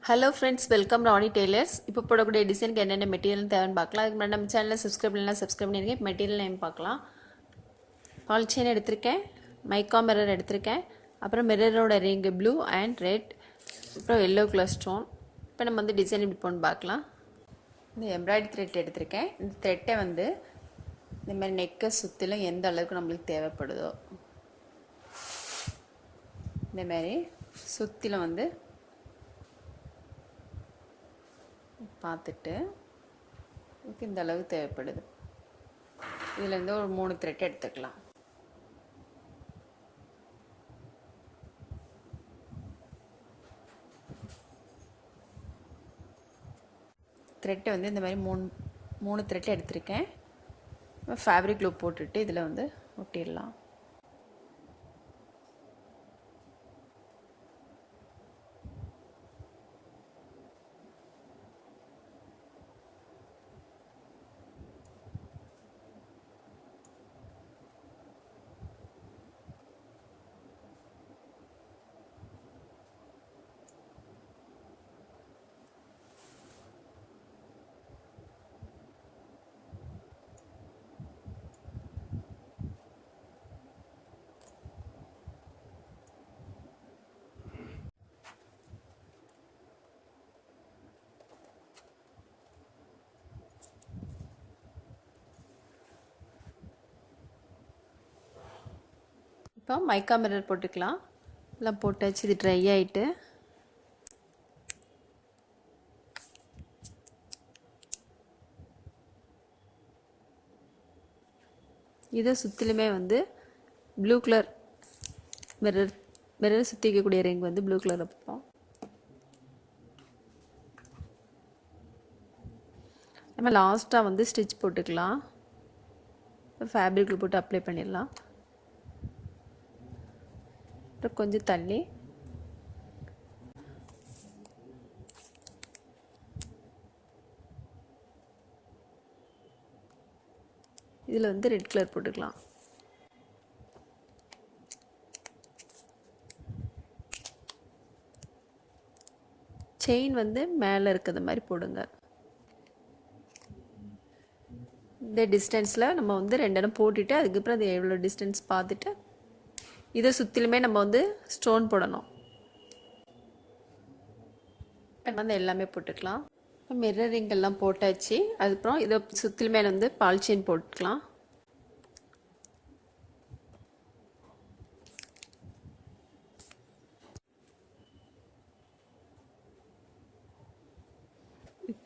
Hello friends, welcome ராணி tailors. இப்போ போடக்கூடிய டிசைனுக்கு என்னென்ன மெட்டீரியல் தேவைன்னு பார்க்கலாம். அதுக்கு முன்னாடி நம்ம சேனலில் சப்ஸ்கிரைப் பண்ணலாம், சப்ஸ்கிரைப் பண்ணியிருக்கேன். மெட்டீரியல் நேம் பார்க்கலாம். பால் செயின் எடுத்திருக்கேன், மைக்கா மிரர் எடுத்திருக்கேன், அப்புறம் மிரரோட ரிங்கு ப்ளூ அண்ட் ரெட், அப்புறம் எல்லோ கலர் ஸ்டோன். இப்போ நம்ம வந்து டிசைன் இப்படி போன்னு பார்க்கலாம். இந்த எம்ப்ராய்டரி த்ரெட் எடுத்திருக்கேன். இந்த த்ரெட்டை வந்து இந்த மாதிரி நெக்கை சுற்றிலும் எந்த அளவுக்கு நம்மளுக்கு தேவைப்படுதோ இந்த மாதிரி சுற்றிலும் வந்து பார்த்துட்டு இந்த அளவு தேவைப்படுது. இதுலேருந்து ஒரு 3 த்ரெட் எடுத்துக்கலாம். த்ரெட்டை வந்து இந்த மாதிரி மூணு த்ரெட் எடுத்திருக்கேன். ஃபேப்ரிக் க்ளூ போட்டுட்டு இதில் வந்து ஒட்டிடலாம். இப்போ மைக்கா மிரர் போட்டுக்கலாம். எல்லாம் போட்டாச்சு. இது ட்ரை ஆகிட்டு இதை சுற்றிலுமே வந்து ப்ளூ கலர் மிரர் சுற்றி வைக்கக்கூடிய ரிங் வந்து ப்ளூ கலர் வைப்போம். நம்ம லாஸ்ட்டாக வந்து ஸ்டிச் போட்டுக்கலாம். ஃபேப்ரிக்கில் போட்டு அப்ளை பண்ணிடலாம். அப்புறம் கொஞ்சம் தள்ளி இதில் வந்து ரெட் கலர் போட்டுக்கலாம். செயின் வந்து மேலே இருக்கிற மாதிரி போடுங்க. இந்த டிஸ்டன்ஸில் நம்ம வந்து 2 இடம் போட்டுட்டு அதுக்கப்புறம் அது எவ்வளோ டிஸ்டன்ஸ் பார்த்துட்டு இதை சுற்றிலுமே நம்ம வந்து ஸ்டோன் போடணும். வந்து எல்லாமே போட்டுக்கலாம். மிரரிங் எல்லாம் போட்டாச்சு. அதுக்கப்புறம் இதை சுற்றிலுமே வந்து பால் செயின் போட்டுக்கலாம்.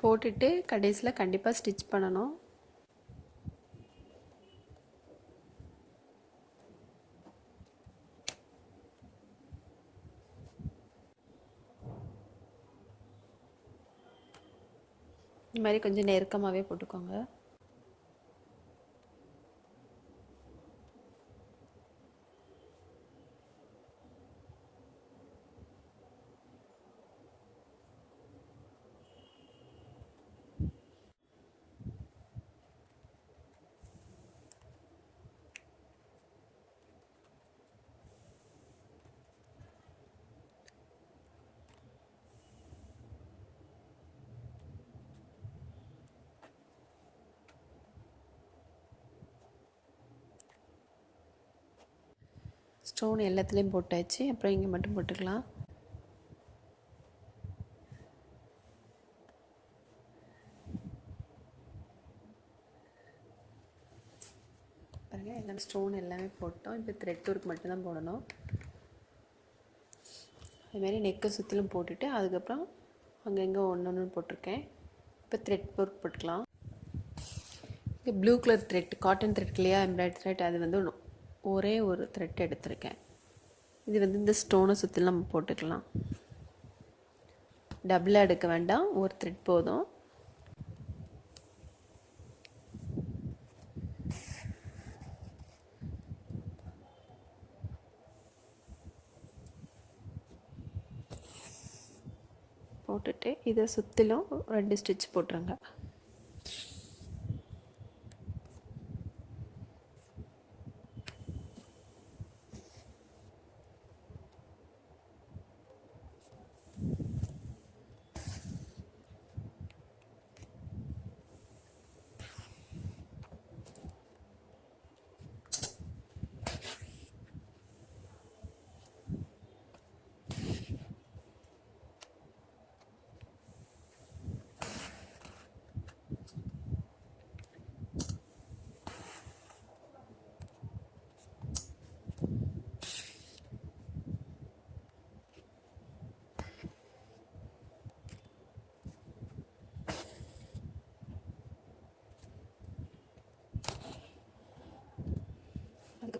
போட்டுட்டு கடைசியில் கண்டிப்பாக ஸ்டிச் பண்ணணும். இந்த மாதிரி கொஞ்சம் நெருக்கமாகவே போட்டுக்கோங்க. ஸ்டோன் எல்லாத்துலேயும் போட்டாச்சு. அப்புறம் இங்கே மட்டும் போட்டுக்கலாம். பாருங்கள், எல்லாம் ஸ்டோன் எல்லாமே போட்டோம். இப்போ த்ரெட் ஒர்க் மட்டும்தான் போடணும். அதுமாரி நெக்கை சுற்றிலும் போட்டுட்டு அதுக்கப்புறம் அங்கங்கே ஒன்று போட்டிருக்கேன். இப்போ த்ரெட் ஒர்க் போட்டுக்கலாம். இங்கே blue colour thread, cotton thread இல்லையா, எம்ப்ராய்டரி த்ரெட், அது வந்து ஒரே ஒரு த்ரெட் எடுத்திருக்கேன். இது வந்து இந்த ஸ்டோனை சுற்றிலும் நம்ம போட்டுக்கலாம். டபுளாக எடுக்க வேண்டாம், ஒரு த்ரெட் போதும். போட்டுட்டு இதை சுற்றிலும் 2 ஸ்டிச் போட்டுருங்க.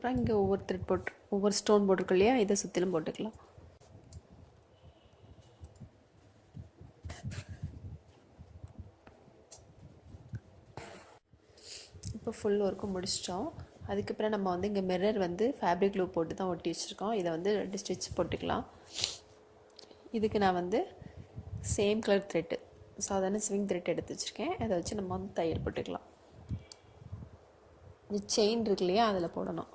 அதுக்கப்புறம் இங்கே ஒவ்வொரு த்ரெட் போட்டு ஒவ்வொரு ஸ்டோன் போட்டிருக்கு இல்லையா, இதை சுற்றிலும் போட்டுக்கலாம். இப்போ ஃபுல் ஒர்க்கும் முடிச்சிட்டோம். அதுக்கப்புறம் நம்ம வந்து இங்கே மிரர் வந்து ஃபேப்ரிக் க்ளூ போட்டு தான் ஒட்டி வச்சுருக்கோம். இதை வந்து 2 ஸ்டிச் போட்டுக்கலாம். இதுக்கு நான் வந்து சேம் கலர் த்ரெட்டு, சாதாரண ஸ்விங் த்ரெட் எடுத்து வச்சுருக்கேன். அதை வச்சு நம்ம வந்து தையல் போட்டுக்கலாம். இந்த செயின் இருக்கு இல்லையா, அதில் போடணும்.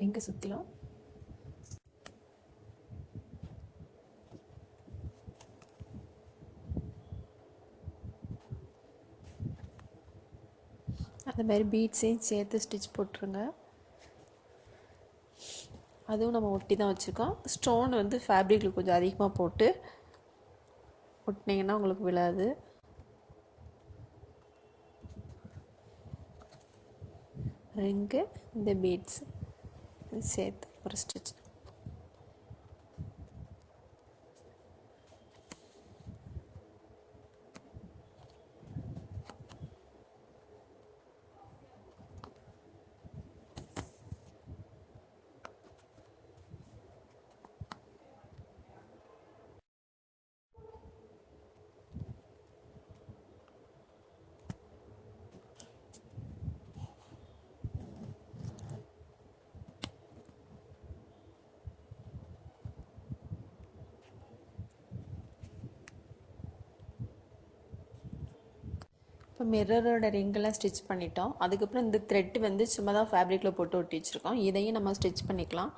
ரிங்கை சுற்றிலும் அந்த மாதிரி பீட்ஸையும் சேர்த்து ஸ்டிச் போட்டுருங்க. அதுவும் நம்ம ஒட்டி தான் வச்சுருக்கோம். ஸ்டோன் வந்து ஃபேப்ரிக்கில் கொஞ்சம் அதிகமாக போட்டு ஒட்டினீங்கன்னா உங்களுக்கு விழாது. ரிங்கு, இந்த பீட்ஸ் சேர்த்து ஒரு ஸ்டிச். இப்போ மிரரோட ரிங்கெல்லாம் ஸ்டிச் பண்ணிட்டோம். அதுக்கப்புறம் இந்த த்ரெட் வந்து சும்மா தான் ஃபேப்ரிக்கில் போட்டு ஒட்டி வச்சுருக்கோம். இதையும் நம்ம ஸ்டிச் பண்ணிக்கலாம்.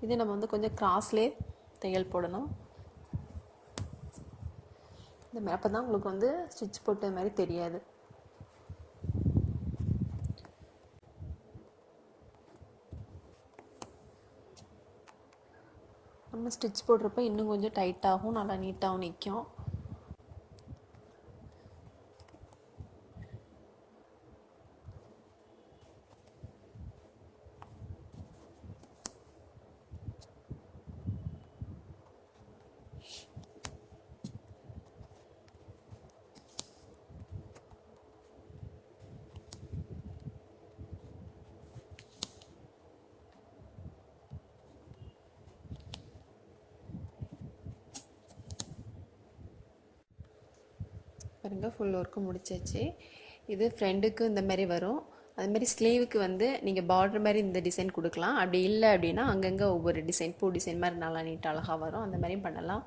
இது நம்ம வந்து கொஞ்சம் கிராஸ்லேயே தையல் போடணும். இந்த மாதிரி அப்போ தான் உங்களுக்கு வந்து ஸ்டிச் போட்ட மாதிரி தெரியாது. நம்ம ஸ்டிச் போடுறப்ப இன்னும் கொஞ்சம் டைட்டாகவும் நல்லா நீட்டாகவும் நிற்கும். பாருங்கள், ஃபுல் ஒர்க்கு முடிச்சாச்சு. இது ஃப்ரெண்டுக்கு இந்த மாதிரி வரும். அதுமாரி ஸ்லீவுக்கு வந்து நீங்கள் பார்டர் மாதிரி இந்த டிசைன் கொடுக்கலாம். அப்படி இல்லை அப்படின்னா அங்கங்கே ஒவ்வொரு டிசைன், பூ டிசைன் மாதிரி நல்லா நீட்டாக அழகாக வரும். அந்த மாதிரியும் பண்ணலாம்.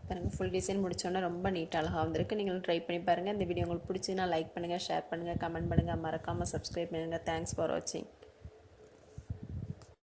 பாருங்கள், ஃபுல் டிசைன் முடித்தோன்னே ரொம்ப நீட்டாக அழகாக வந்திருக்கு. நீங்களும் ட்ரை பண்ணி பாருங்கள். இந்த வீடியோ உங்களுக்கு பிடிச்சின்னா லைக் பண்ணுங்கள், ஷேர் பண்ணுங்கள், கமெண்ட் பண்ணுங்கள், மறக்காமல் சப்ஸ்கிரைப் பண்ணுங்கள். தேங்க்ஸ் ஃபார் வாட்சிங்.